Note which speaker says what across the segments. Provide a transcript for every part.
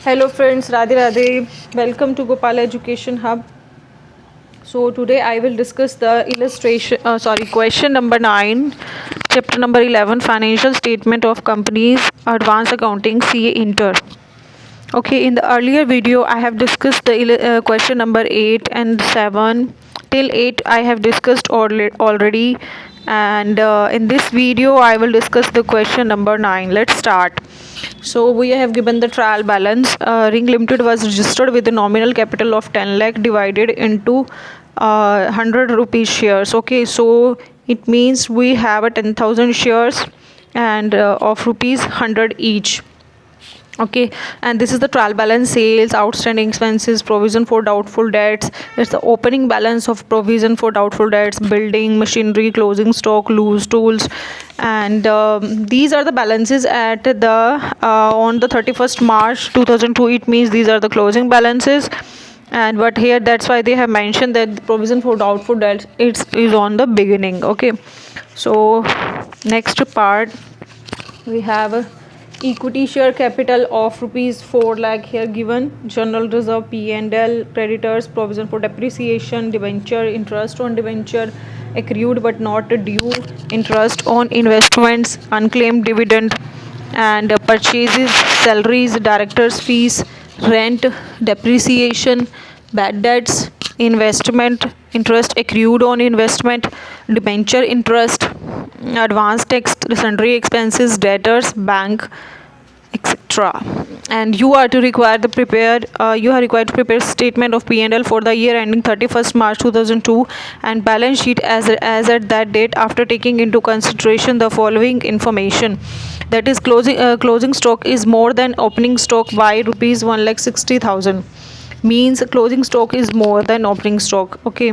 Speaker 1: Hello friends, Radhe Radhe. Welcome to Gopal Education Hub. So today I will discuss the question number 9, chapter number 11, financial statement of companies, advanced accounting, CA Inter. Okay, in the earlier video I have discussed the question number 8 and 7. Till 8 I have discussed already, and in this video I will discuss the question number 9. Let's start. So we have given the trial balance. Ring Limited was registered with a nominal capital of 10 lakh divided into 100 rupees shares. Okay, so it means we have a 10,000 shares and of rupees 100 each. Okay, and this is the trial balance, sales, outstanding expenses, provision for doubtful debts. It's the opening balance of provision for doubtful debts, building, machinery, closing stock, loose tools, and these are the balances at the on the 31st March 2002. It means these are the closing balances, and but here that's why they have mentioned that the provision for doubtful debts is on the beginning. Okay, so next part we have equity share capital of rupees 4 lakh here given, general reserve, P&L, creditors, provision for depreciation, debenture, interest on debenture, accrued but not due, interest on investments, unclaimed dividend, and purchases, salaries, directors fees, rent, depreciation, bad debts, investment, interest accrued on investment, debenture interest, advance tax, sundry expenses, debtors, bank, etc. And you are required to prepare statement of P&L for the year ending 31st March 2002 and balance sheet as at that date after taking into consideration the following information. That is, closing stock is more than opening stock by rupees 1,60,000. Means closing stock is more than opening stock. Okay,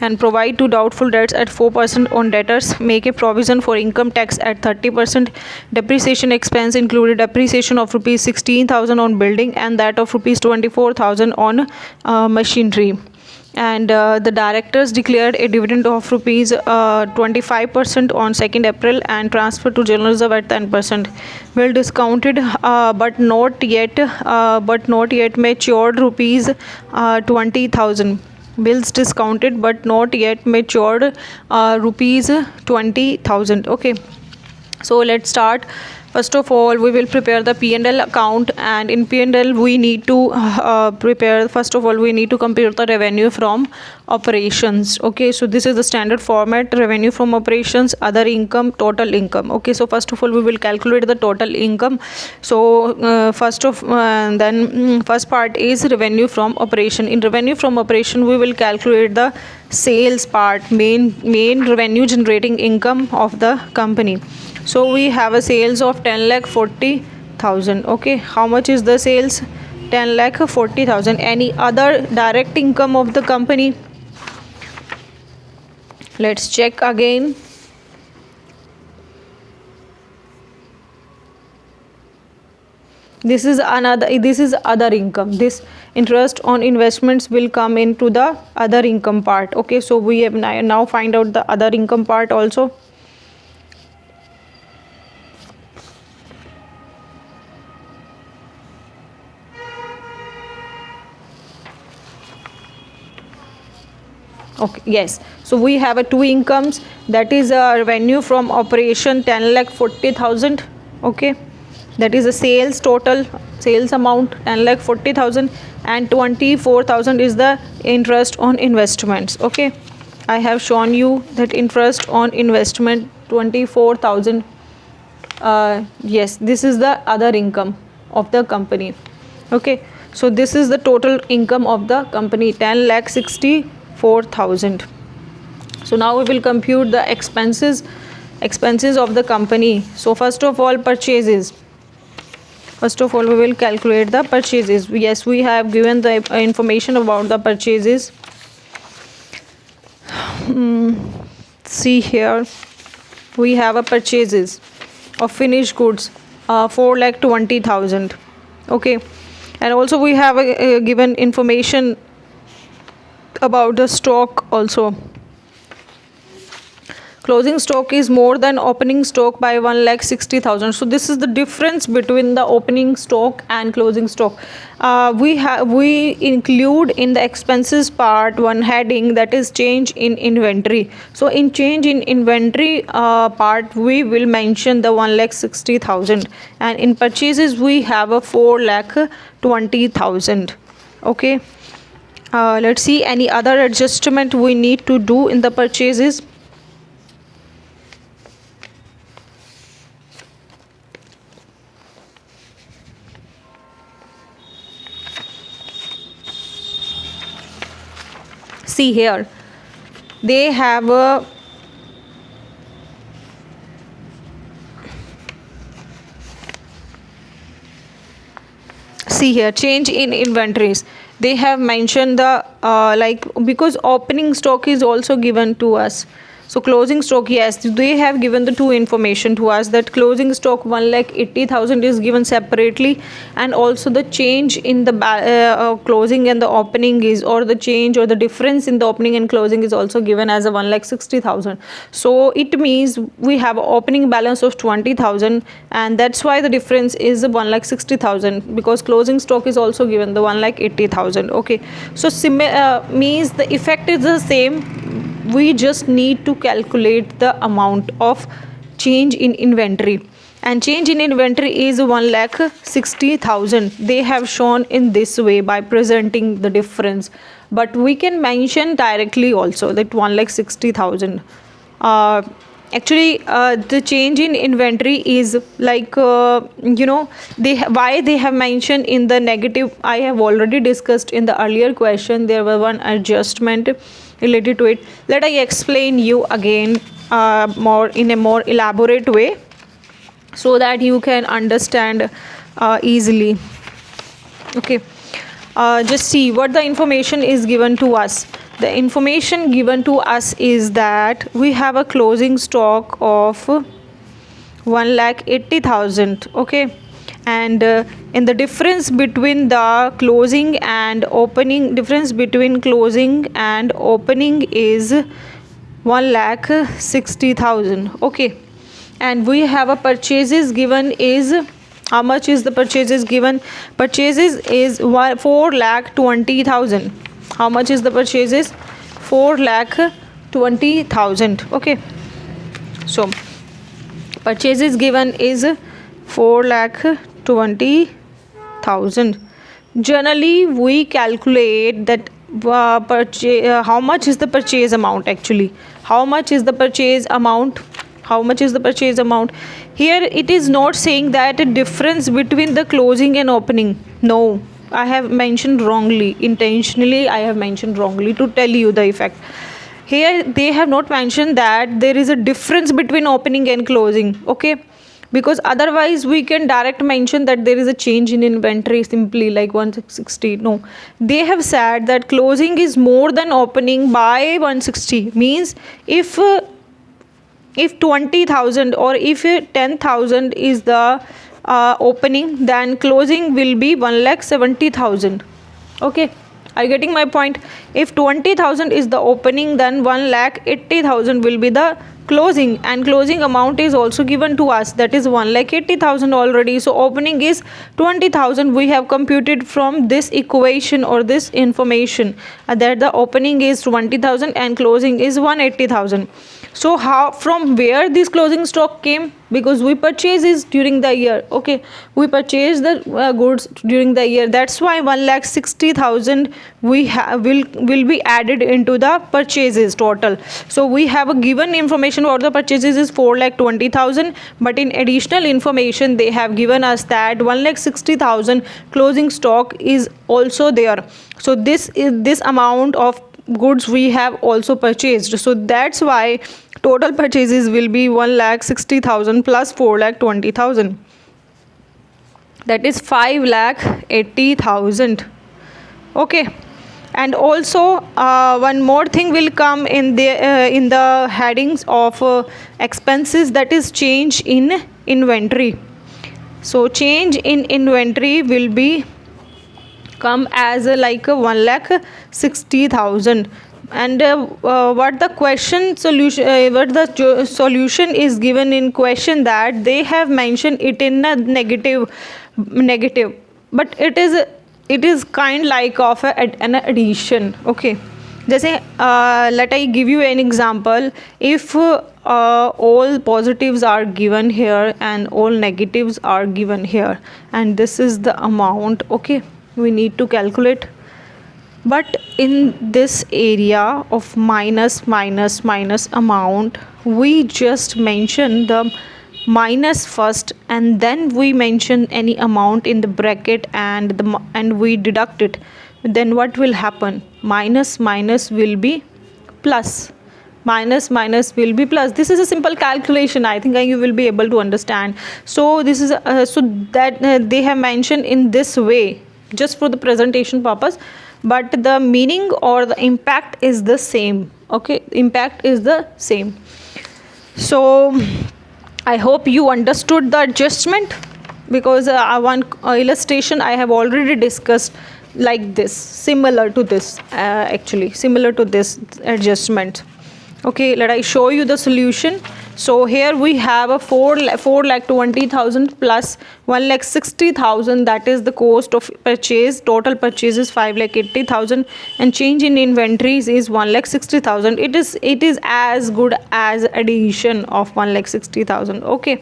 Speaker 1: and provide to doubtful debts at 4% on debtors, make a provision for income tax at 30%, depreciation expense included depreciation of rupees 16,000 on building and that of rupees 24,000 on machinery. And the directors declared a dividend of rupees 25% on 2nd April and transferred to general reserve at 10%. Well discounted but not yet matured rupees 20,000. Bills discounted but not yet matured rupees 20,000. Okay, so let's start. First of all, we will prepare the P&L account, and in P&L we need to we need to compute the revenue from operations. Okay, so this is the standard format: revenue from operations, other income, total income. Okay, so first of all we will calculate the total income. So first part is revenue from operation. In revenue from operation we will calculate the sales part, main revenue generating income of the company. So we have a sales of 10,40,000. Okay, how much is the sales? 10,40,000. Any other direct income of the company? Let's check again. This is other income. This interest on investments will come into the other income part. Okay, so we have now find out the other income part also. Okay, yes, so we have a two incomes, that is a revenue from operation 10,40,000. Okay, that is a sales, total sales amount 10,40,000, and 24,000 is the interest on investments. Okay, I have shown you that interest on investment 24,000. Yes, this is the other income of the company. Okay, so this is the total income of the company, 10,64,000. So now we will compute the expenses of the company. So first of all, purchases. First of all we will calculate the purchases. Yes, we have given the information about the purchases. See here, we have a purchases of finished goods 4,20,000. Okay, and also we have given information about the stock also. closing stock is more than opening stock by 1,60,000. So this is the difference between the opening stock and closing stock. We include in the expenses part one heading, that is change in inventory. So in change in inventory part we will mention the 1,60,000, and in purchases we have a 4,20,000. Okay, let's see any other adjustment we need to do in the purchases. See here, they have a see here change in inventories. They have mentioned the because opening stock is also given to us. So closing stock, yes, they have given the two information to us, that closing stock 1,80,000 is given separately, and also the change in the closing and the opening is, or the change or the difference in the opening and closing is also given as a 1,60,000. So it means we have opening balance of 20,000, and that's why the difference is 1,60,000, because closing stock is also given the 1,80,000. Okay, so means the effect is the same. We just need to calculate the amount of change in inventory, and change in inventory is 1,60,000. They have shown in this way by presenting the difference, but we can mention directly also that 1,60,000. Actually the change in inventory is like why they have mentioned in the negative, I have already discussed in the earlier question. There was one adjustment related to it. Let I explain you again more in a more elaborate way, so that you can understand easily. Okay, just see what the information is given to us. The information given to us is that we have a closing stock of 1,80,000. Okay, and in the difference between the closing and opening, difference between closing and opening is 1,60,000. Okay, and we have a purchases given is, how much is the purchases given? Purchases is 4,20,000. How much is the purchases? 4,20,000. Okay, so purchases given is 4,20,000. Generally we calculate that how much is the purchase amount. Actually, how much is the purchase amount? How much is the purchase amount? Here it is not saying that a difference between the closing and opening. No, I have mentioned wrongly. Intentionally I have mentioned wrongly to tell you the effect. Here they have not mentioned that there is a difference between opening and closing. Okay, because otherwise we can direct mention that there is a change in inventory simply like 160. No, they have said that closing is more than opening by 160. Means if 20,000 or if 10,000 is the opening, then closing will be 1,70,000. Okay, are you getting my point? If 20,000 is the opening, then 1,80,000 will be the closing, and closing amount is also given to us, that is 1,80,000 already. So opening is 20,000. We have computed from this equation or this information that the opening is 20,000 and closing is 180,000. So how, from where this closing stock came? Because we purchased it during the year. Okay, we purchased the goods during the year. That's why 1,60,000 we will be added into the purchases total. So we have a given information about the purchases is 4,20,000, but in additional information they have given us that 1,60,000 closing stock is also there. So this amount of goods we have also purchased. So that's why total purchases will be 1,60,000 plus 4,20,000. That is 5,80,000. Okay, and also one more thing will come in the headings of expenses, that is change in inventory. So change in inventory will be come as like 1,60,000. what the question solution, what the solution is given in question, that they have mentioned it in a negative, but it is kind like of an addition. Okay, जैसे let I give you an example. If all positives are given here and all negatives are given here, and this is the amount, okay, we need to calculate. But in this area of minus minus minus amount, we just mention the minus first, and then we mention any amount in the bracket, and we deduct it. Then what will happen? Minus minus will be plus, minus minus will be plus. This is a simple calculation. I think you will be able to understand. So this is so that they have mentioned in this way just for the presentation purpose, but the meaning or the impact is the same. Okay, impact is the same. So I hope you understood the adjustment, because one illustration I have already discussed like this, similar to this, actually similar to this adjustment. Okay, let I show you the solution. So here we have a 4,20,000 plus 1,60,000, that is the cost of purchase. Total purchase is 5,80,000, and change in inventories is 1,60,000. It is as good as addition of 1,60,000. Okay.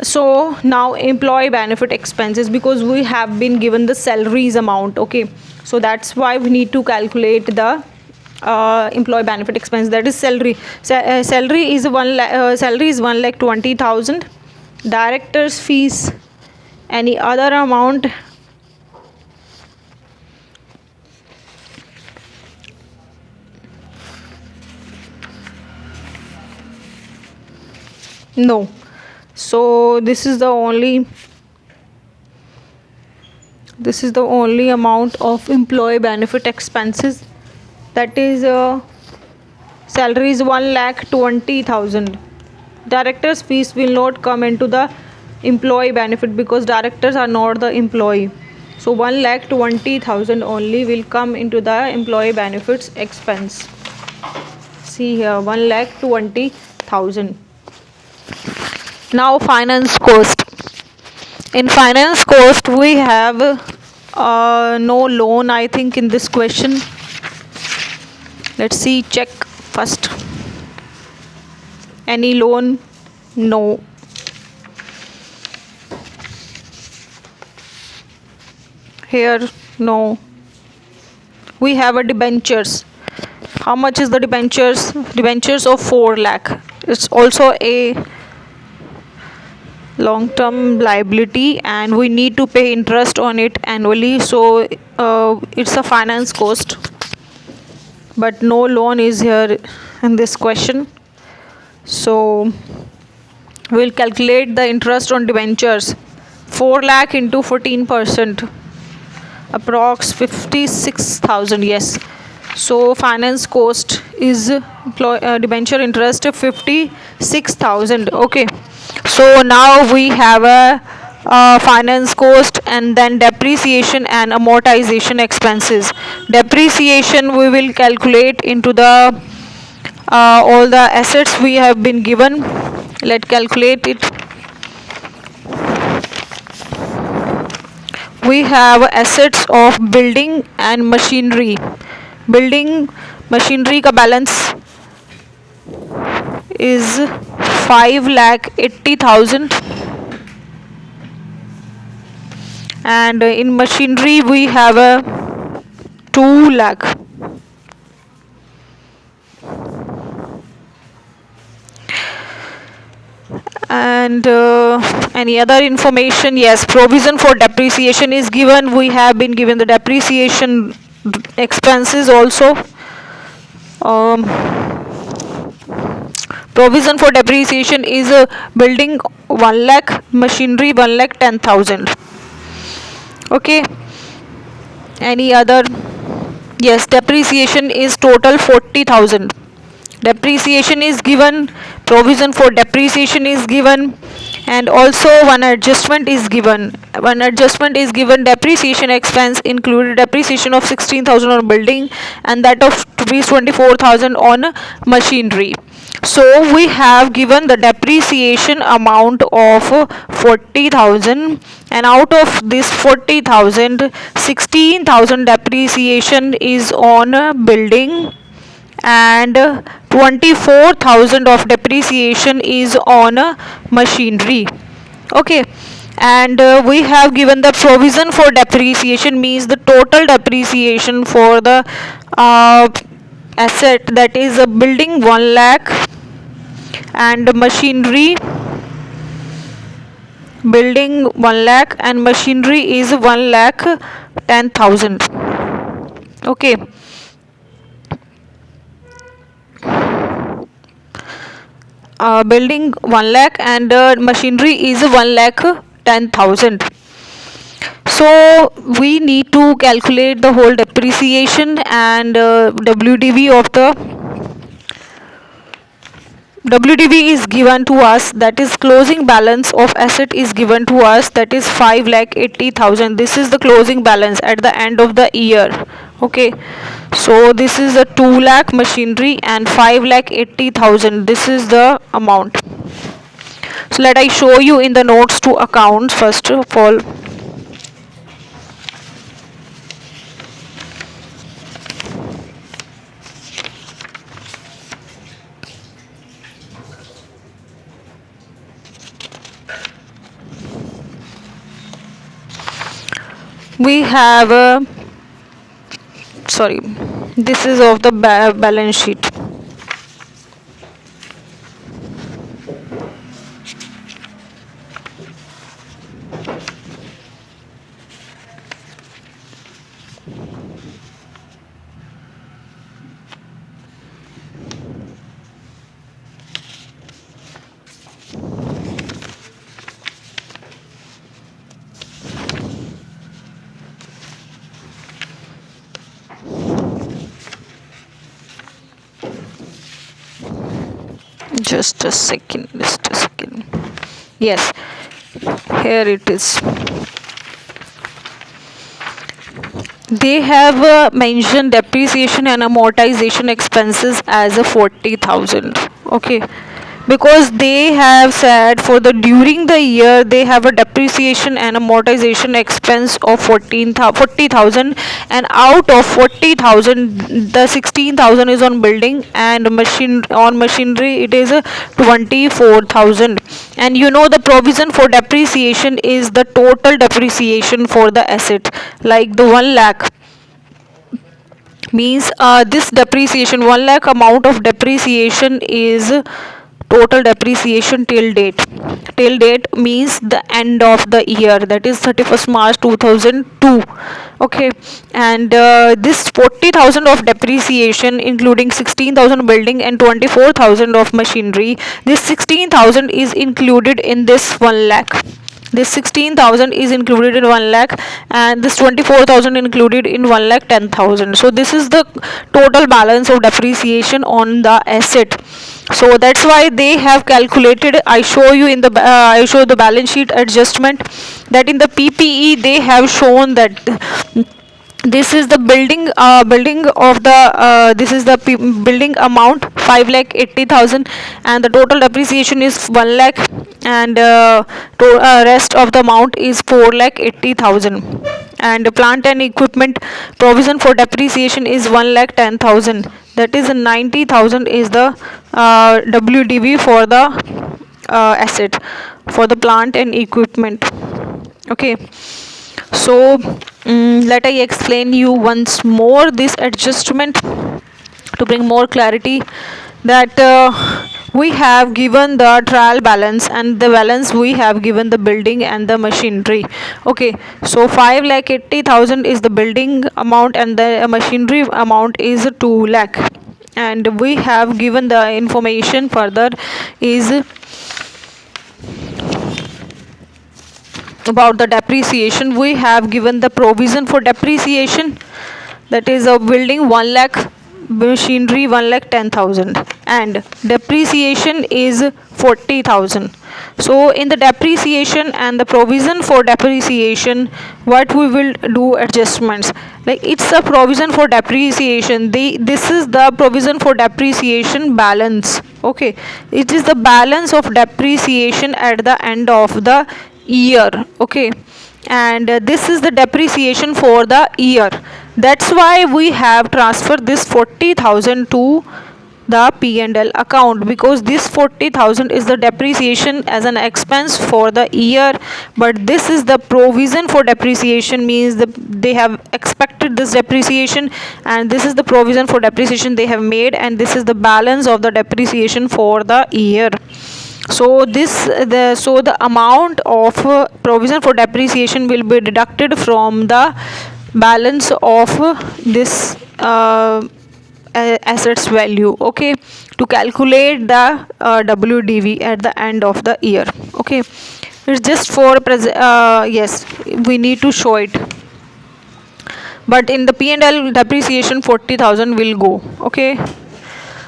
Speaker 1: So now employee benefit expenses, because we have been given the salaries amount. Okay, so that's why we need to calculate the employee benefit expense, that is salary. Salary is 1,20,000. Directors fees, any other amount, no. So this is the only amount of employee benefit expenses, that is salary is 1,20,000. Directors fees will not come into the employee benefit, because directors are not the employee. So 1,20,000 only will come into the employee benefits expense. See here, 1,20,000. Now finance cost. In finance cost we have no loan, I think, in this question. Let's see, check first. Any loan? No. Here, no. We have a debentures. How much is the debentures? Debentures of 4 lakh. It's also a long term liability, and we need to pay interest on it annually. So it's a finance cost, but no loan is here in this question. So we'll calculate the interest on debentures. 4 lakh into 14%, approx 56,000. Yes. So finance cost is debenture interest of 56,000. Okay. So now we have a finance cost, and then depreciation and amortization expenses. Depreciation we will calculate into the all the assets we have been given. Let's calculate it. We have assets of building and machinery. Building machinery का balance is 5,80,000, and in machinery we have a 2 lakh. And any other information? Yes, provision for depreciation is given. We have been given the depreciation expenses also. Provision for depreciation is building 1 lakh, machinery 1,10,000. Okay. Any other? Yes, depreciation is total 40,000. Depreciation is given, provision for depreciation is given, And also one adjustment is given. Depreciation expense included depreciation of 16,000 on building and that of rupees 24,000 on machinery. So we have given the depreciation amount of 40,000, and out of this 40,000, 16,000 depreciation is on building and 24,000 of depreciation is on machinery. Okay, and we have given the provision for depreciation, means the total depreciation for the asset, that is a building 1 lakh and machinery, building 1 lakh and machinery is 1 lakh 10,000. Okay, building 1 lakh and machinery is 1 lakh 10,000. So we need to calculate the whole depreciation and WDV of the WDV is given to us, that is closing balance of asset is given to us, that is 5,80,000. This is the closing balance at the end of the year. Okay, so this is a 2 lakh machinery and 5,80,000. This is the amount. So let I show you in the notes to accounts. First of all, we have this is of the balance sheet. Just a second. Yes, here it is. They have mentioned depreciation and amortization expenses as a 40,000. Okay, because they have said for the during the year they have a depreciation and amortization expense of 40,000, and out of 40,000 the 16,000 is on building and machinery it is 24,000. And you know the provision for depreciation is the total depreciation for the asset, like the 1 lakh means this depreciation 1 lakh amount of depreciation is total depreciation till date means the end of the year, that is 31st March 2002. Okay, and this 40,000 of depreciation including 16,000 building and 24,000 of machinery, this 16,000 is included in this 1 lakh. This 16,000 is included in 1 lakh and this 24,000 included in 1 lakh 10,000. So this is the total balance of depreciation on the asset. So that's why they have calculated. I show you in the I show the balance sheet adjustment, that in the PPE they have shown that this is the building of the this is the building amount 5,80,000 and the total depreciation is 1 lakh and rest of the amount is 4,80,000, and plant and equipment provision for depreciation is 1,10,000, that is 90,000 is the WDV for the asset for the plant and equipment. Okay, so let I explain you once more this adjustment to bring more clarity, that we have given the trial balance and the balance we have given the building and the machinery. Okay, so 5,80,000 is the building amount and the machinery amount is 2 lakh, and we have given the information further is about the depreciation. We have given the provision for depreciation, that is a building 1 lakh, machinery 1,10,000, and depreciation is 40,000. So in the depreciation and the provision for depreciation, what we will do adjustments, like it's a provision for depreciation, this is the provision for depreciation balance. Okay, it is the balance of depreciation at the end of the year. Okay, and this is the depreciation for the year. That's why we have transferred this 40,000 to the P&L account, because this 40,000 is the depreciation as an expense for the year, but this is the provision for depreciation, means they have expected this depreciation, and this is the provision for depreciation they have made, and this is the balance of the depreciation for the year. So the amount of provision for depreciation will be deducted from the balance of this assets value. Okay, to calculate the WDV at the end of the year. Okay, it's just for yes, we need to show it, but in the P&L depreciation 40,000 will go. Okay,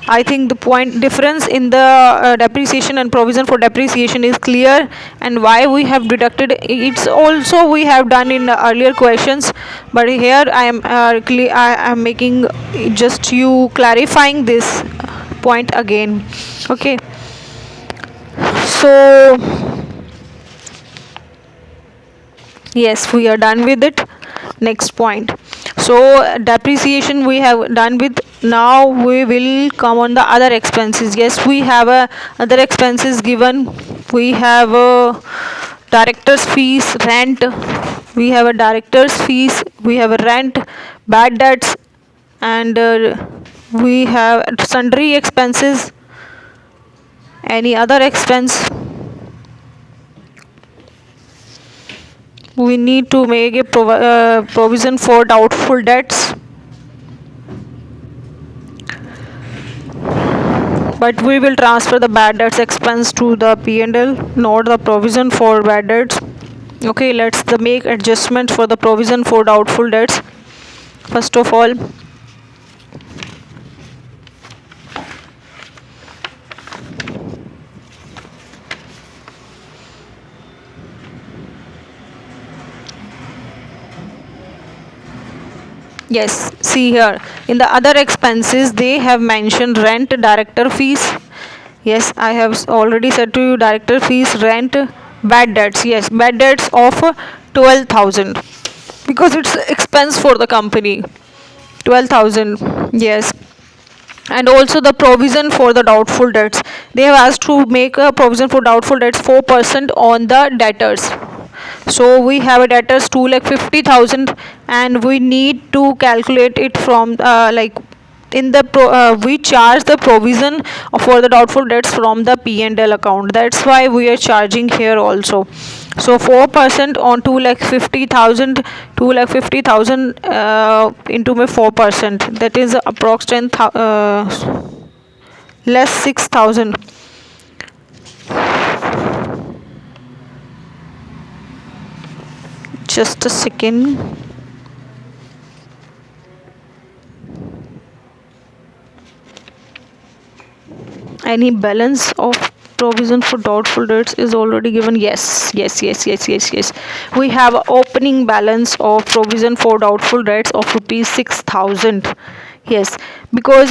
Speaker 1: I think the point difference in the depreciation and provision for depreciation is clear, and why we have deducted it's also we have done in the earlier questions, but here I am making just you clarifying this point again. Okay, so yes, we are done with it. Next point, so depreciation we have done with. Now we will come on the other expenses. Yes, we have other expenses given. We have directors fees, rent, we have a directors fees, we have a rent, bad debts, and we have sundry expenses. Any other expense? We need to make a provision for doubtful debts, but we will transfer the bad debts expense to the P&L, not the provision for bad debts. Okay, let's make adjustment for the provision for doubtful debts. First of all, yes, see here in the other expenses they have mentioned rent, director fees. Yes, I have already said to you, director fees, rent, bad debts. Yes, bad debts of 12,000, because it's expense for the company. 12,000. Yes, and also the provision for the doubtful debts, they have asked to make a provision for doubtful debts 4% on the debtors. So we have a debtors 2,50,000, and we need to calculate it from like in the we charge the provision for the doubtful debts from the P&L account. That's why we are charging here also. So 4% on 2,50,000, 2,50,000 into my 4%, that is approximately less 6,000. Just a second. Any balance of provision for doubtful debts is already given. Yes. We have opening balance of provision for doubtful debts of rupees 6,000. Yes, because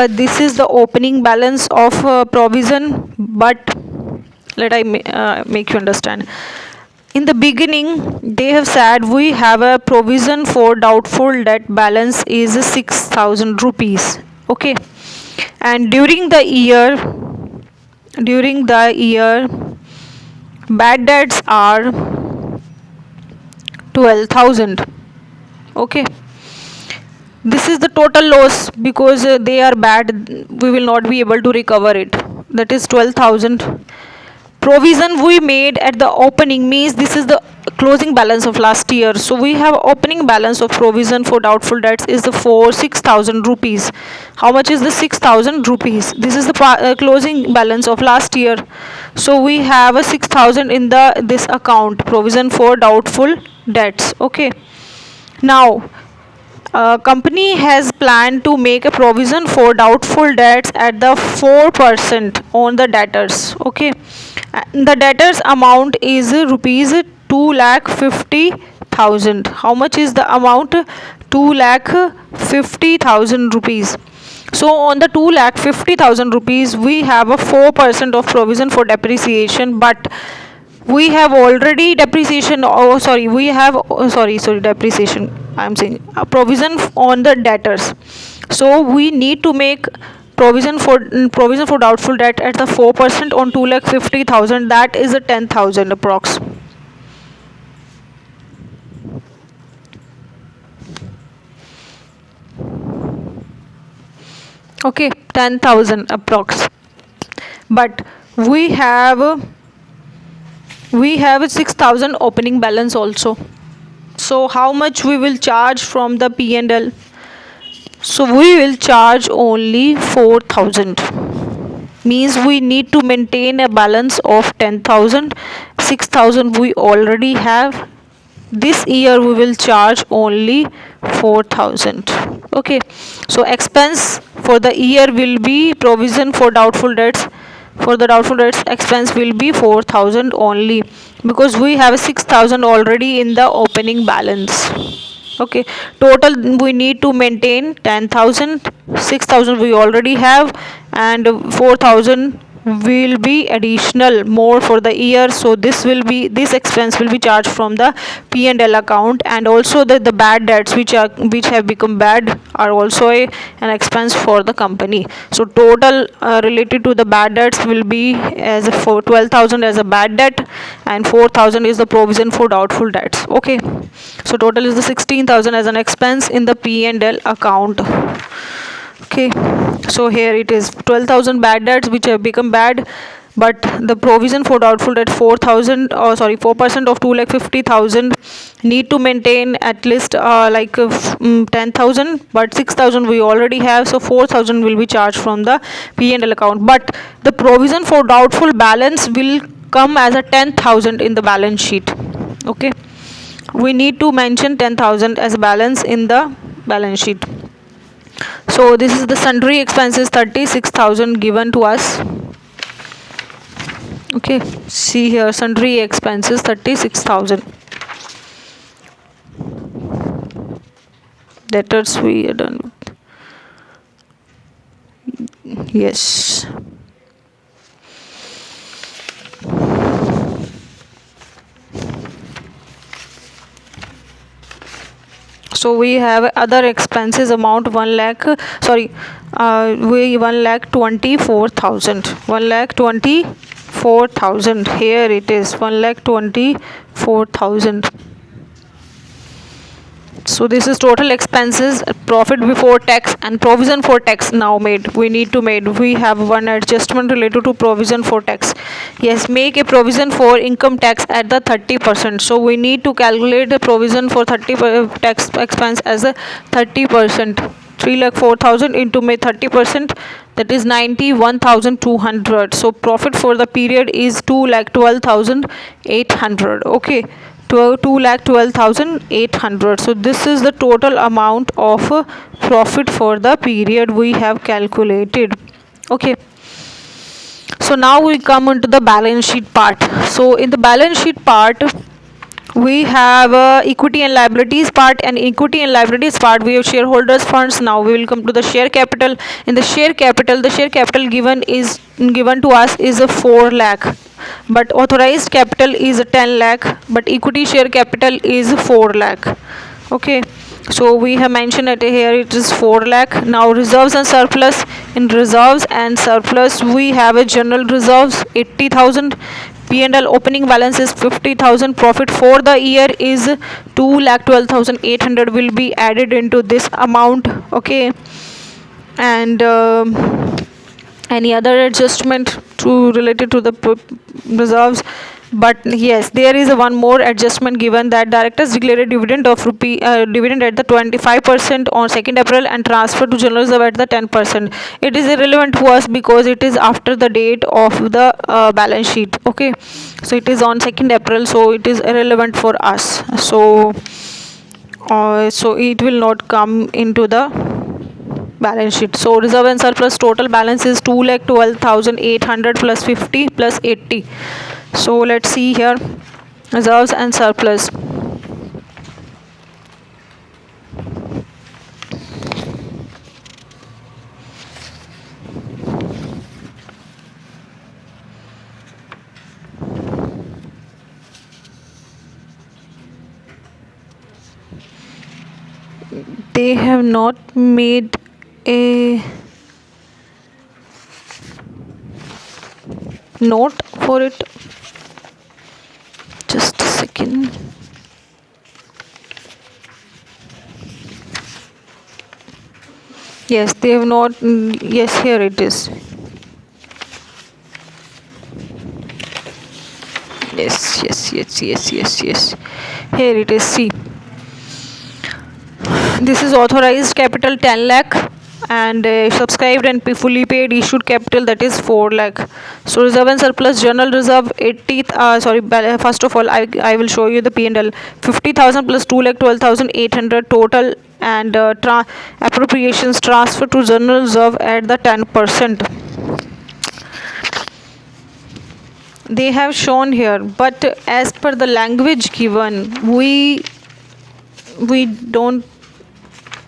Speaker 1: this is the opening balance of provision, but let I make you understand. In the beginning they have said we have a provision for doubtful debt balance is 6,000 rupees. Okay, and during the year bad debts are 12,000. Okay, this is the total loss, because they are bad, we will not be able to recover it. That is 12,000. Provision we made at the opening, means this is the closing balance of last year. So we have opening balance of provision for doubtful debts is the for 6,000 rupees. How much is the 6,000 rupees? This is the closing balance of last year. So we have a 6,000 in this account, provision for doubtful debts. Okay, now company has planned to make a provision for doubtful debts at the 4% on the debtors. Okay, the debtors amount is rupees 2,50,000. How much is the amount? 2,50,000 rupees. So on the 2,50,000 rupees, we have a 4% of provision for depreciation, but we have already depreciation. Oh, sorry, we have sorry depreciation. I'm saying provision on the debtors. So we need to make provision for doubtful debt at the 4% on 2,50,000. That is a 10,000 approx. Okay, 10,000 approx. But we have a 6,000 opening balance also. So how much we will charge from the P&L? So we will charge only 4,000. Means we need to maintain a balance of 10,000. 6,000 we already have. This year we will charge only 4,000. Okay, so expense for the year will be provision for doubtful debts. For the doubtful debts, expense will be 4,000 only, because we have 6,000 already in the opening balance. Okay, total we need to maintain 10,000. 6,000 we already have, and 4,000 will be additional more for the year. So this expense will be charged from the P&L account. And also the bad debts which have become bad are also an expense for the company. So total related to the bad debts will be as for 12,000 as a bad debt, and 4,000 is the provision for doubtful debts. Okay, so total is the 16,000 as an expense in the P&L account. Okay, so here it is 12,000 bad debts which have become bad, but the provision for doubtful debt 4,000, 4% of 2,50,000 need to maintain at least 10,000, but 6,000 we already have, so 4,000 will be charged from the P&L account. But the provision for doubtful balance will come as a 10,000 in the balance sheet. Okay, we need to mention 10,000 as balance in the balance sheet. So this is the sundry expenses, 36,000 given to us. Okay, see here, sundry expenses 36,000. Debtors we are done with. Yes. So we have other expenses amount 1,24,000. 1,24,000. Here it is 1,24,000. So this is total expenses, profit before tax and provision for tax now made. We have one adjustment related to provision for tax. Yes, make a provision for income tax at the 30%. So we need to calculate the provision for 30 tax expense as a 30%. 3,04,000 into 30%, that is 91,200. So profit for the period is 2,12,800. Okay, 2,12,800. So this is the total amount of profit for the period we have calculated. Okay, so now we come into the balance sheet part. So in the balance sheet part, we have equity and liabilities part, and equity and liabilities part we have shareholders funds. Now we will come to the share capital. In the share capital, the share capital given to us is a 4 lakh, but authorized capital is 10 lakh, but equity share capital is 4 lakh. Okay, so we have mentioned it here, it is 4 lakh. Now reserves and surplus. In reserves and surplus, we have a general reserves 80,000. P&L opening balance is 50,000. Profit for the year is 2,12,800 will be added into this amount. Okay, and any other adjustment related to the reserves. But yes, there is one more adjustment given, that directors declare a dividend of dividend at the 25% on 2nd April and transfer to general reserve at the 10%. It is irrelevant to us because it is after the date of the balance sheet. Okay, so it is on 2nd April, so it is irrelevant for us. So so it will not come into the balance sheet. So reserve and surplus total balance is 2,12,800 plus 50 plus 80. So let's see here, reserves and surplus. They have not made a note for it. Just a second. Yes, they have not. Yes, here it is. Yes. Here it is. See, this is authorized capital 10 lakh and subscribed and fully paid issued capital, that is 4 lakh. So reserve and surplus, general reserve 80, first of all I will show you the P&L. 50,000 plus 2,12,800 total, and appropriations transfer to general reserve at the 10%. They have shown here, but as per the language given, we don't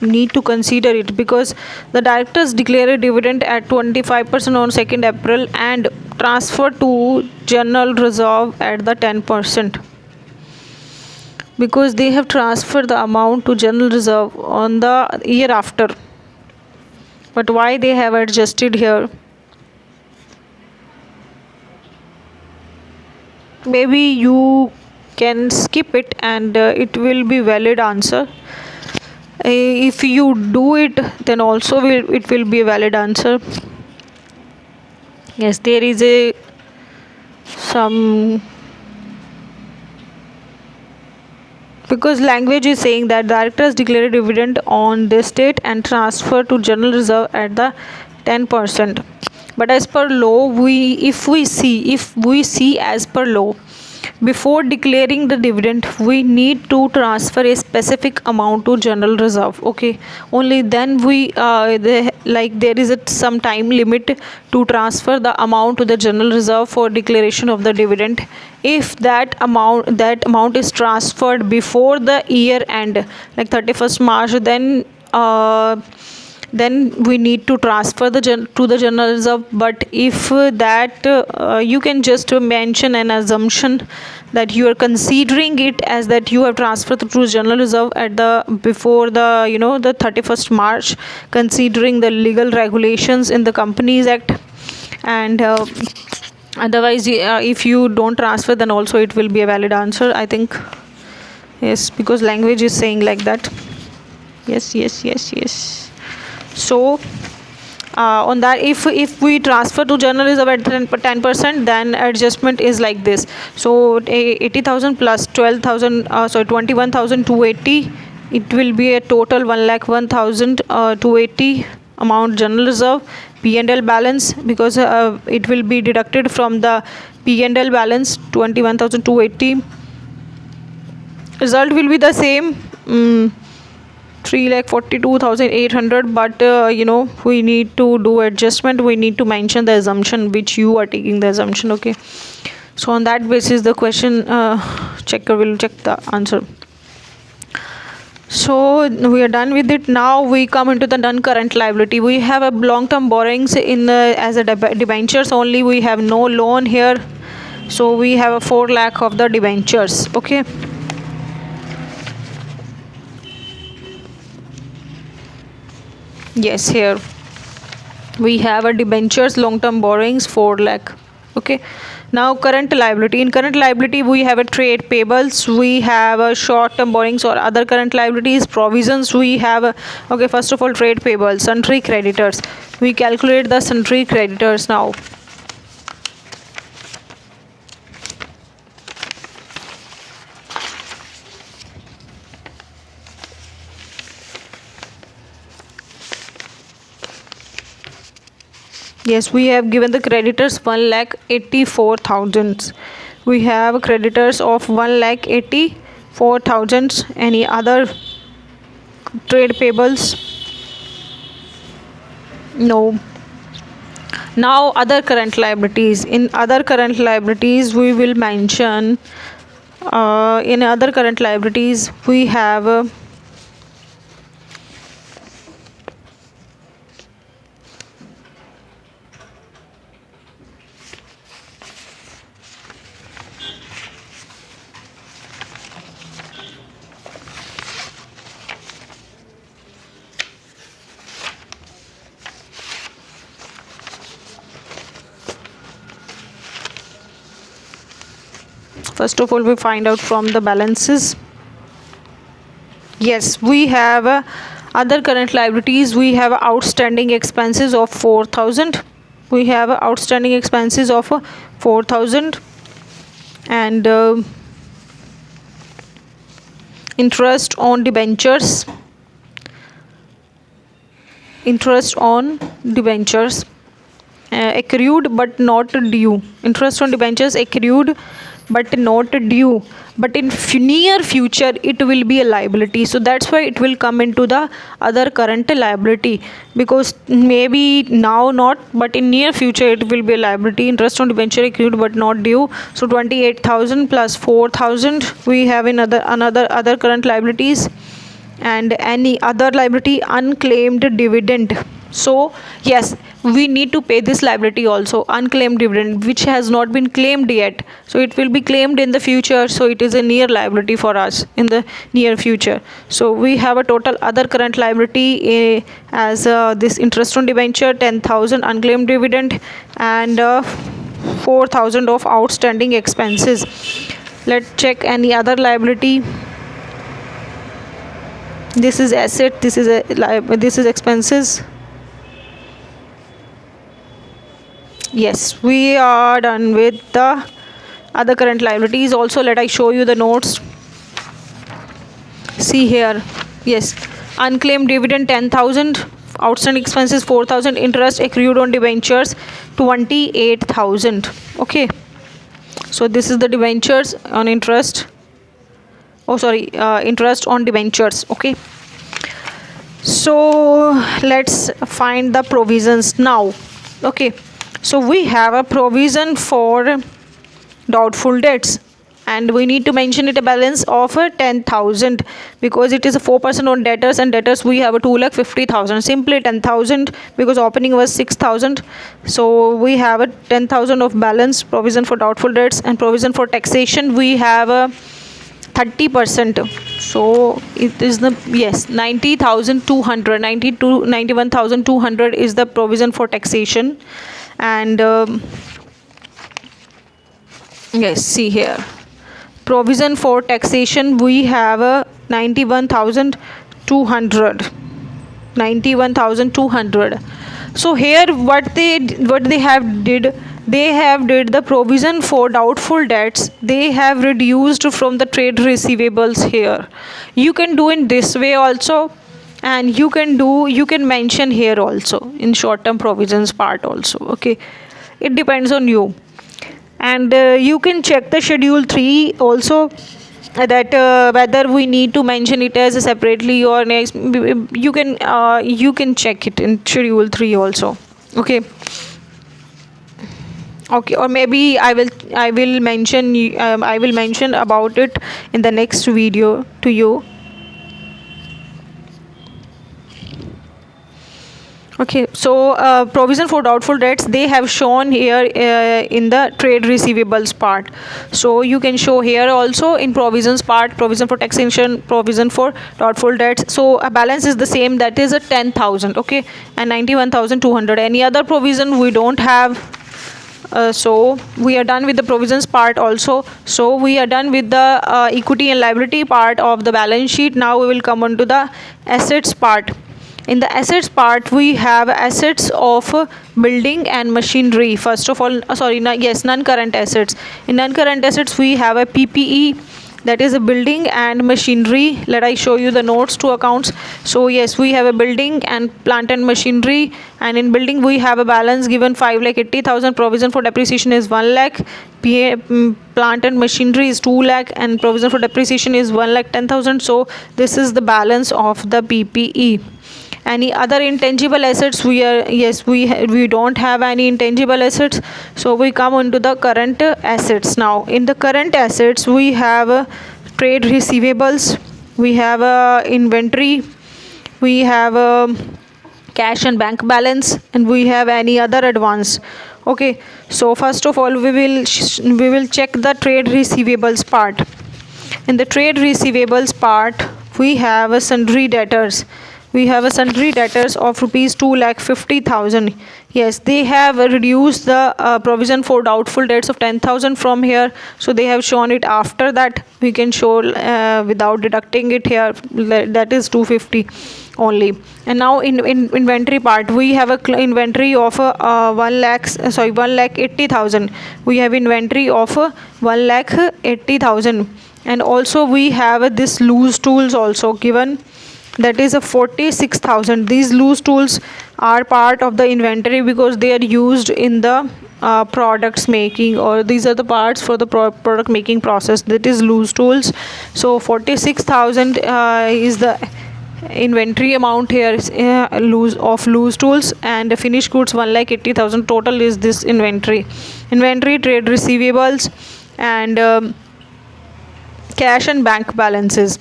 Speaker 1: need to consider it, because the directors declare a dividend at 25% on 2nd April and transfer to general reserve at the 10%, because they have transferred the amount to general reserve on the year after. But why they have adjusted here? Maybe you can skip it and it will be valid answer. If you do it, then also it will be a valid answer. Yes, there is some, because language is saying that directors declare a dividend on this date and transfer to general reserve at the 10%. But as per law, if we see as per law, before declaring the dividend, we need to transfer a specific amount to general reserve. Okay, only then there is some time limit to transfer the amount to the general reserve for declaration of the dividend. If that amount is transferred before the year end, like 31st March, then we need to transfer to the general reserve. But if that you can just mention an assumption that you are considering it as that you have transferred to general reserve at before the the 31st March, considering the legal regulations in the Companies Act. And otherwise, if you don't transfer, then also it will be a valid answer, I think. Yes, because language is saying like that. Yes. So on that, if we transfer to general reserve at 10%, then adjustment is like this. So 80,000 plus 21,280, it will be a total 1,01,280 amount general reserve. P&L balance, because it will be deducted from the P&L balance, 21,280. Result will be the same, 3,42,800, but we need to do adjustment. We need to mention the assumption which you are taking the assumption. Okay, so on that basis the question checker will check the answer. So we are done with it. Now we come into the non-current liability. We have a long-term borrowings as a debentures only. We have no loan here, so we have a 4 lakh of the debentures. Okay, yes, here we have a debentures long-term borrowings 4 lakh. Okay, now current liability. In current liability, we have a trade payables, we have a short-term borrowings or other current liabilities. Provisions, we have okay, first of all, trade payables, sundry creditors. We calculate the sundry creditors now. Yes, we have given the creditors 1,84,000. We have creditors of 1,84,000. Any other trade payables? No. Now other current liabilities. In other current liabilities we will mention, in other current liabilities we have first of all we find out from the balances. Yes, we have other current liabilities. We have outstanding expenses of 4,000. We have outstanding expenses of 4,000, and interest on debentures. Interest on debentures, accrued but not due. Interest on debentures accrued but not due, but in near future it will be a liability, so that's why it will come into the other current liability, because maybe now not, but in near future it will be a liability. Interest on debenture accrued but not due. So 28,000 plus 4,000 we have in other current liabilities. And any other liability, unclaimed dividend. So yes, we need to pay this liability also, unclaimed dividend, which has not been claimed yet, so it will be claimed in the future, so it is a near liability for us in the near future. So we have a total other current liability as this interest on debenture, 10,000 unclaimed dividend, and 4,000 of outstanding expenses. Let's check any other liability. This is asset, this is expenses. Yes, we are done with the other current liabilities. Also, let I show you the notes. See here. Yes, unclaimed dividend 10,000, outstanding expenses 4,000, interest accrued on debentures 28,000. Okay, so this is the debentures on interest. Interest on debentures. Okay, so let's find the provisions now. Okay, so we have a provision for doubtful debts, and we need to mention it a balance of 10,000, because it is a 4% on debtors, and debtors we have a 2,50,000, simply 10,000, because opening was 6,000. So we have a 10,000 of balance provision for doubtful debts. And provision for taxation, we have a 30%, so it is the 90,200, 91,200 is the provision for taxation. And yes, see here, provision for taxation we have a 91,200. So here what they have did the provision for doubtful debts, they have reduced from the trade receivables. Here you can do in this way also, and you can mention here also in short term provisions part also. Okay, it depends on you. And you can check the schedule 3 also, that whether we need to mention it as separately or next. You can check it in schedule 3 also. Okay, or maybe I will mention about it in the next video to you. Okay, so provision for doubtful debts, they have shown here in the trade receivables part. So you can show here also in provisions part, provision for taxation, provision for doubtful debts. So a balance is the same, that is a 10,000. Okay, and 91,200. Any other provision we don't have. So we are done with the provisions part also. So we are done with the equity and liability part of the balance sheet. Now we will come on to the assets part. In the assets part, we have assets of building and machinery. First of all, non-current assets. In non-current assets, we have a PPE, that is a building and machinery. Let I show you the notes to accounts. So yes, we have a building and plant and machinery, and in building we have a balance given 5,80,000. Provision for depreciation is 1 lakh. Plant and machinery is 2 lakh, and provision for depreciation is 1,10,000. So this is the balance of the PPE. Any other intangible assets? We don't have any intangible assets, so we come into the current assets. Now in the current assets we have trade receivables, we have inventory, we have cash and bank balance, and we have any other advance. Okay, so first of all we will check the trade receivables part. In the trade receivables part we have sundry debtors. We have a sundry debtors of rupees 2,50,000. Yes, they have reduced the provision for doubtful debts of 10,000 from here, so they have shown it after that. We can show without deducting it here, that is 250 only. And now in inventory part we have a inventory of 1,80,000. We have inventory of 1,80,000, and also we have this loose tools also given, that is a 46,000. These loose tools are part of the inventory because they are used in the products making, or these are the parts for the product making process, that is loose tools. So 46,000 is the inventory amount here, loose tools, and finished goods 1,80,000. Total is this inventory, trade receivables, and cash and bank balances.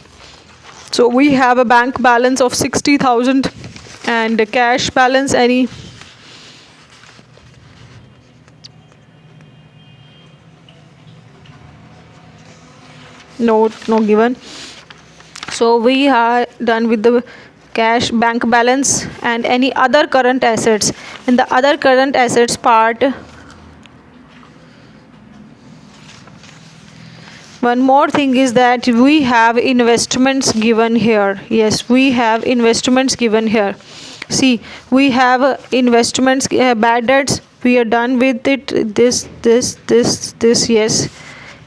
Speaker 1: So we have a bank balance of 60,000 and a cash balance no given. So we are done with the cash, bank balance, and any other current assets. In the other current assets part, one more thing is that we have investments given here. Yes, we have investments given here. See, we have investments, bad debts. We are done with it. This, yes.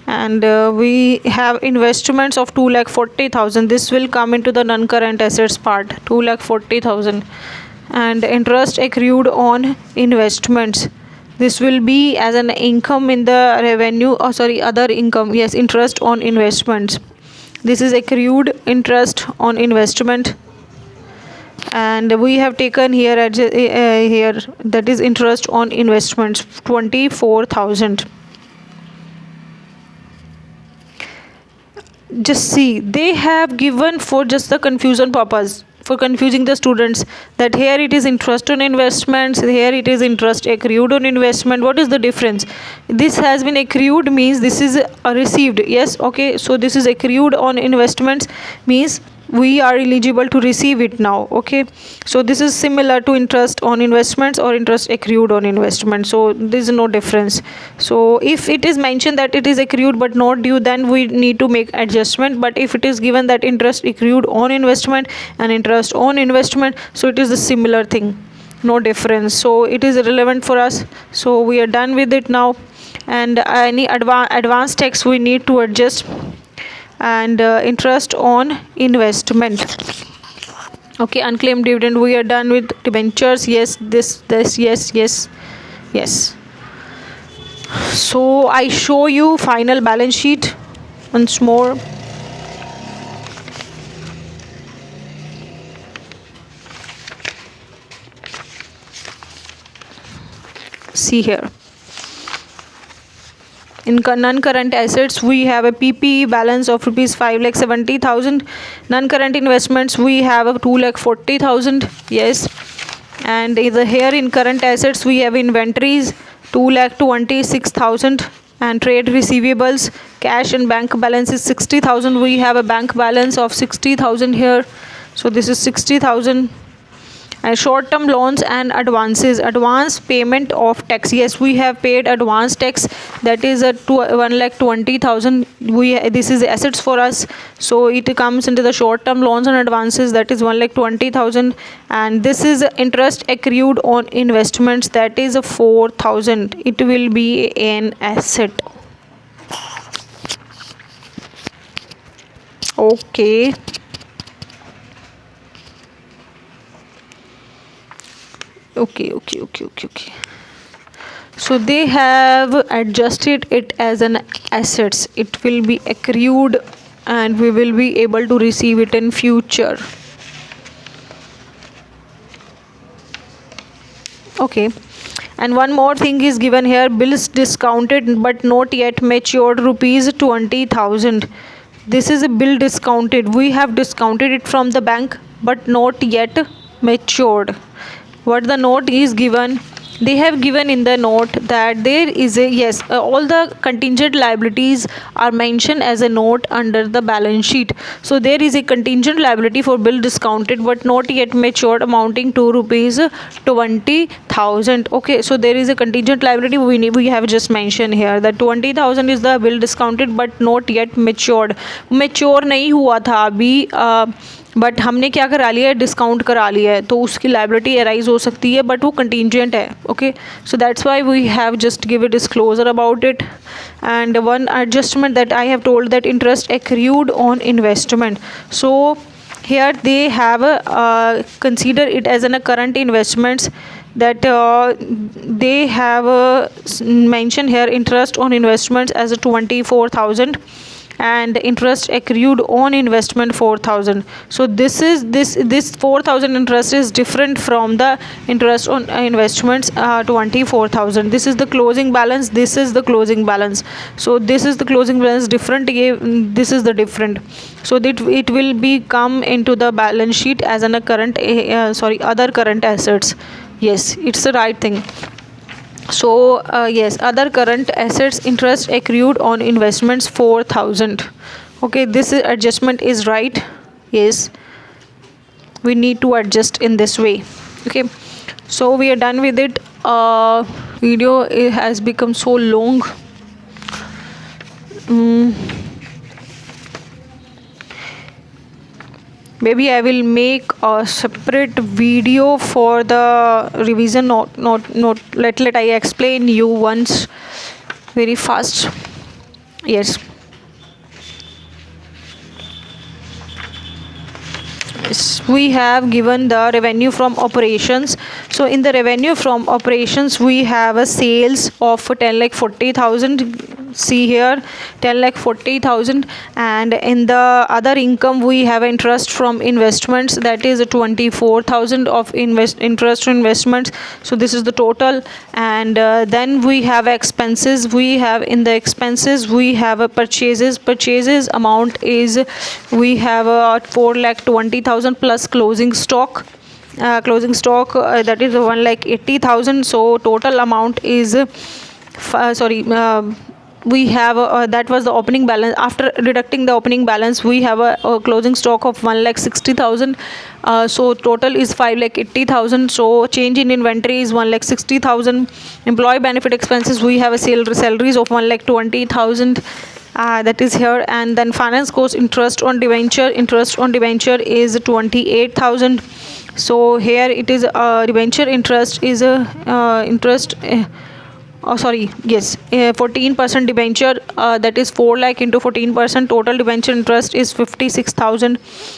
Speaker 1: And we have investments of 2,40,000. This will come into the non-current assets part, 2,40,000. And interest accrued on investments. This will be as an income in the revenue, other income. Yes, interest on investments. This is accrued interest on investment, and we have taken here here, that is interest on investments, 24,000. Just see, they have given for just the confusion purpose, for confusing the students, that here it is interest on investments, here it is interest accrued on investment. What is the difference? This has been accrued means this is received. Yes, okay, so this is accrued on investments means we are eligible to receive it now. Okay, so this is similar to interest on investments or interest accrued on investment, so there is no difference. So if it is mentioned that it is accrued but not due, then we need to make adjustment. But if it is given that interest accrued on investment and interest on investment, so it is a similar thing, no difference, so it is relevant for us. So we are done with it now. And any advanced tax we need to adjust, and interest on investment. Okay, unclaimed dividend we are done with. Debentures, yes, this, yes. So I show you final balance sheet once more. See here, in non-current assets we have a PPE balance of rupees 5,70,000. Non-current investments we have a 2,40,000. Yes, and here in current assets we have inventories 2,26,000, and trade receivables, cash and bank balance is 60,000. We have a bank balance of 60,000 here, so this is 60,000. And short-term loans and advances, advance payment of tax. Yes, we have paid advance tax, that is a 1,20,000. This is assets for us, so it comes into the short-term loans and advances, that is 1,20,000. And this is interest accrued on investments, that is 4,000. It will be an asset. Okay. Okay. So they have adjusted it as an assets. It will be accrued and we will be able to receive it in future. Okay. And one more thing is given here, bills discounted but not yet matured, rupees 20,000. This is a bill discounted. We have discounted it from the bank but not yet matured. What the note is given, they have given in the note that there is a all the contingent liabilities are mentioned as a note under the balance sheet. So there is a contingent liability for bill discounted but not yet matured amounting to rupees 20,000. Okay, so there is a contingent liability we have just mentioned here that 20,000 is the bill discounted but not yet matured. Mature नहीं हुआ था अभी, but हमने क्या करा लिया है, discount करा लिया है, तो उसकी लाइबिलिटी अराइज हो सकती है बट वो कंटीजेंट है. Okay, so that's why we have just give a disclosure about it. And one adjustment that I have told that interest accrued on investment. So here they have consider it as a current investments that they have mentioned here interest on investments as a 24,000 and interest accrued on investment 4,000. So this 4,000 interest is different from the interest on investments 24,000. This is the closing balance, this is the closing balance. So this is the closing balance different, this is the different. So that it will be come into the balance sheet as a current other current assets. Yes, it's the right thing. So yes, other current assets, interest accrued on investments 4,000. Okay, this adjustment is right. Yes, we need to adjust in this way. Okay, so we are done with it. Video has become so long. Maybe I will make a separate video for the revision. Not let I explain you once very fast. Yes, we have given the revenue from operations. So in the revenue from operations we have a sales of 10,40,000. See here, 10,40,000. And in the other income we have interest from investments, that is 24,000 of interest on investments. So this is the total. And then we have expenses. We have in the expenses we have a purchases amount is we have 4,20,000 plus closing stock. That is 1,80,000. So total amount is we have that was the opening balance. After deducting the opening balance we have a closing stock of 1,60,000. So total is 5,80,000. So change in inventory is 1,60,000. Employee benefit expenses we have a salaries of 1,20,000. That is here. And then finance cost, interest on debenture is 28,000. So here it is debenture interest is interest 14% debenture, that is 4 lakh into 14%. Total debenture interest is 56,000.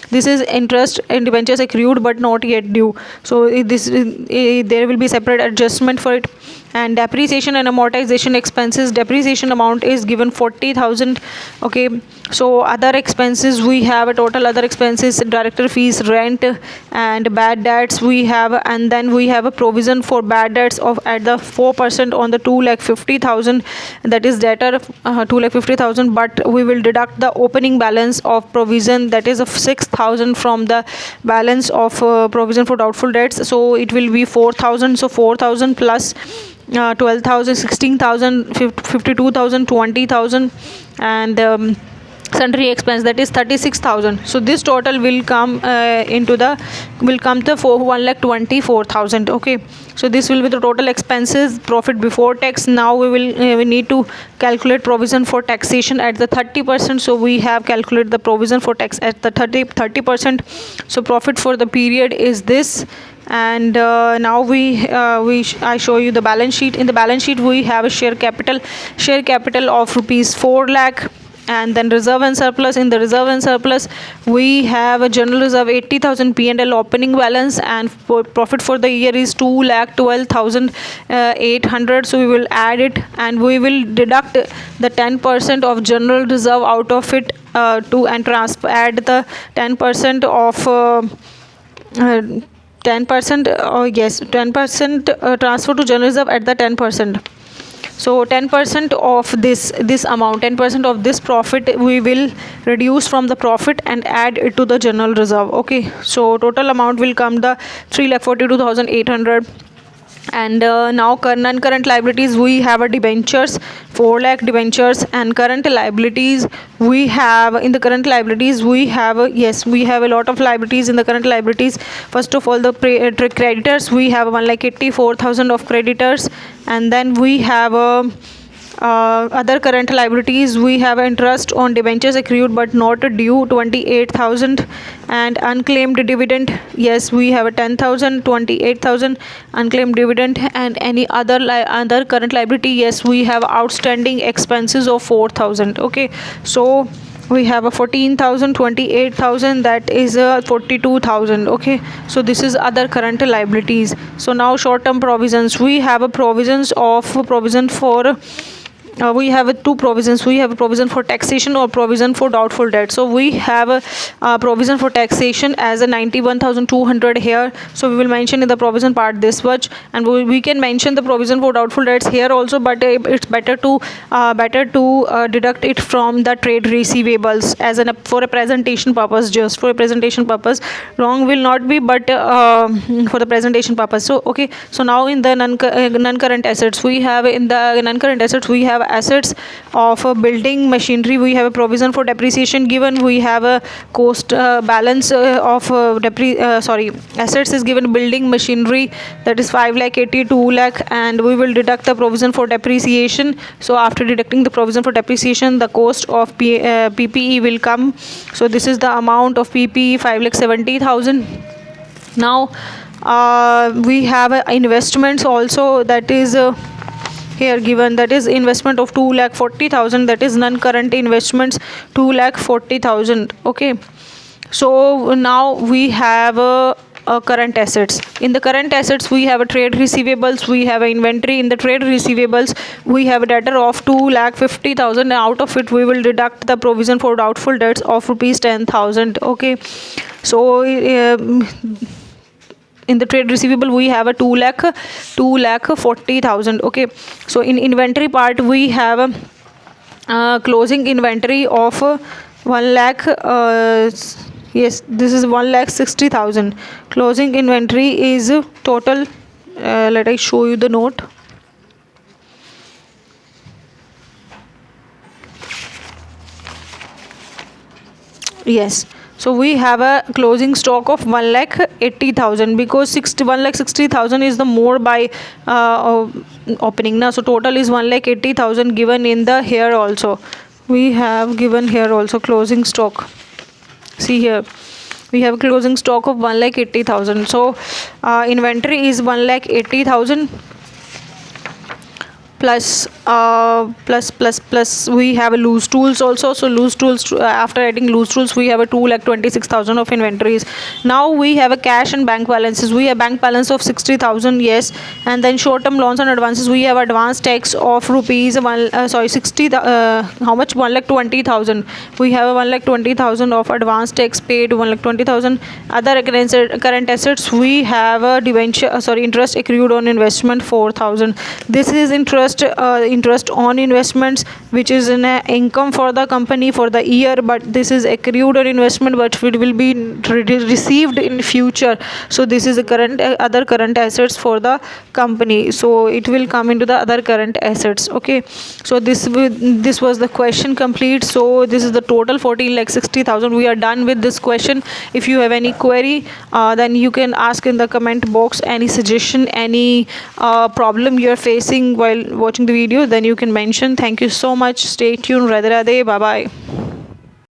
Speaker 1: This is interest and debentures accrued but not yet due. So there will be separate adjustment for it. And depreciation and amortization expenses, depreciation amount is given 40,000. Okay, so other expenses we have a total other expenses, director fees, rent, and bad debts we have. And then we have a provision for bad debts of at the 4% on the 2,50,000. That is debtor 2,50,000. But we will deduct the opening balance of provision, that is of 6,000 from the balance of provision for doubtful debts. So it will be 4,000. So 4,000 plus 12,000, 16,000, 52,000, 20,000, and sundry expense, that is 36,000. So this total will come to 1,24,000. Okay, so this will be the total expenses. Profit before tax. Now we need to calculate provision for taxation at the 30%. So we have calculated the provision for tax at the 30%. So profit for the period is this. And now I show you the balance sheet. In the balance sheet we have a share capital of rupees 4 lakh. And then reserve and surplus. In the reserve and surplus, we have a general reserve 80,000 P&L opening balance, and profit for the year is 2,12,800. So we will add it, and we will deduct the 10% of general reserve out of it and transfer, add the 10% of 10%, yes, 10% transfer to general reserve at the 10%. So 10% of this amount, 10% of this profit we will reduce from the profit and add it to the general reserve. Okay, so total amount will come the 3,42,800. And now non-current liabilities, we have a debentures, 4 lakh debentures. And current liabilities, we have, in the current liabilities we have yes, we have a lot of liabilities in the current liabilities. First of all, the creditors, we have 1,84,000 of creditors. And then we have other current liabilities, we have interest on debentures accrued but not due, 28,000. And unclaimed dividend, yes, we have a 10,000, 28,000 unclaimed dividend. And any other current liability, yes, we have outstanding expenses of 4,000. Okay, so we have a 14,000, 28,000, that is 42,000. Okay, so this is other current liabilities. So now short term provisions, we have a provision for we have two provisions. We have a provision for taxation or provision for doubtful debt. So we have a provision for taxation as a 91,200 here. So we will mention in the provision part this much, and we can mention the provision for doubtful debts here also, but it's better to deduct it from the trade receivables as for a presentation purpose, just for a presentation purpose. Wrong will not be, but for the presentation purpose. So okay, so now in the non-current assets, we have assets of a building machinery. We have a provision for depreciation given. We have a cost balance of assets is given, building machinery, that is 5,82 lakh, and we will deduct the provision for depreciation. So after deducting the provision for depreciation, the cost of PPE will come. So this is the amount of PPE, 5,70,000. Now we have investments also, that is here given, that is investment of 2,40,000, that is non-current investments 2,40,000. Okay, so now we have current assets. In the current assets, we have a trade receivables, we have a inventory. In the trade receivables, we have a debtor of 2,50,000. Out of it, we will deduct the provision for doubtful debts of rupees 10,000. Okay, so in the trade receivable, we have a 2,40,000. Okay, so in inventory part, we have a closing inventory of 1 lakh. Yes, this is 1,60,000. Closing inventory is total. Let I show you the note. Yes, so we have a closing stock of 1,80,000 because 1,60,000 is the more by opening now. So total is 1,80,000 given in the here also. We have given here also closing stock. See here, we have closing stock of 1,80,000. So inventory is 1,80,000 plus we have a loose tools also. So loose tools, after adding loose tools, we have a 2,26,000 of inventories. Now we have a cash and bank balances. We have bank balance of 60,000, yes. And then short term loans and advances, we have advance tax of rupees how much, 1,20,000. We have 1,20,000 of advance tax paid, 1,20,000. Other current assets, we have a interest accrued on investment 4,000. This is interest on investments, which is an income for the company for the year, but this is accrued on investment, but it will be received in future. So this is a other current assets for the company, so it will come into the other current assets. Okay, so this was the question complete. So this is the total 14,60,000. We are done with this question. If you have any query, then you can ask in the comment box. Any suggestion, any problem you are facing while watching the video, then you can mention. Thank you so much. Stay tuned. Radhe Radhe. Bye bye.